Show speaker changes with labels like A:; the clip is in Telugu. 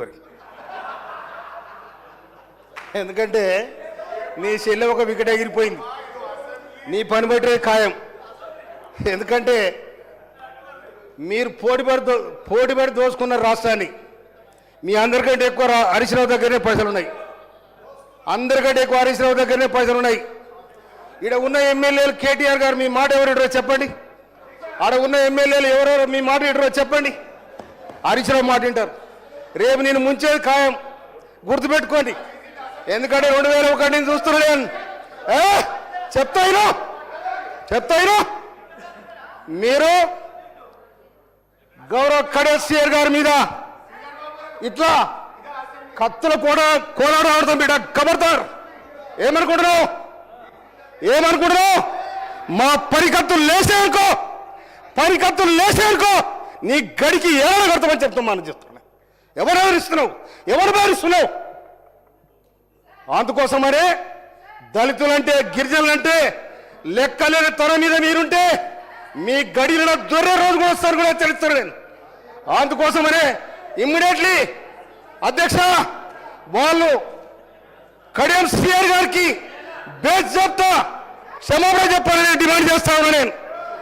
A: గుర్తుపెట్టుకోరు. ఎందుకంటే నీ చెల్లె ఒక వికెట్ ఎగిరిపోయింది, నీ పని బట్టే ఖాయం. ఎందుకంటే మీరు పోటీపడి దోసుకున్న రాష్ట్రాన్ని. మీ అందరికంటే ఎక్కువ హరీష్ రావు దగ్గరనే పైసలు ఉన్నాయి, అందరికంటే ఎక్కువ హరీష్ రావు దగ్గరనే పైసలు ఉన్నాయి. ఇక్కడ ఉన్న ఎమ్మెల్యేలు కేటీఆర్ గారు మీ మాట ఎవరు చెప్పండి, ఆడ ఉన్న ఎమ్మెల్యేలు ఎవరెవరు మీ మాట వింటారో చెప్పండి. హరీష్ రావు మాట వింటారు. రేపు నేను ముంచేది ఖాయం, గుర్తుపెట్టుకోండి. ఎందుకంటే 2001 నుంచి చూస్తున్నాను. చెప్తాయినా మీరు గౌరవ కేసీఆర్ గారి మీద ఇట్లా కత్తుల కోలాడ ఆడుతాం బిడ్డ. కబర్దార్. ఏమనుకుంటున్నావు? మా పరికత్తులు లేసేనుకో నీ గడికి ఏమైనా కడతామని చెప్తామని చెప్తున్నా. ఎవరు బెదిరిస్తున్నావు? అందుకోసమనే దళితులంటే గిరిజనులంటే లెక్కలేని తన మీద మీరుంటే మీ గడిలో దొర్రే రోజు కూడా వస్తారు కూడా తెలుస్తారు. నేను అందుకోసమనే ఇమ్మీడియట్లీ అధ్యక్ష వాళ్ళు కడియం సిఆర్ గారికి బేస్ చెప్తా క్షమాపణ చెప్పాలని డిమాండ్ చేస్తా ఉన్నా నేను.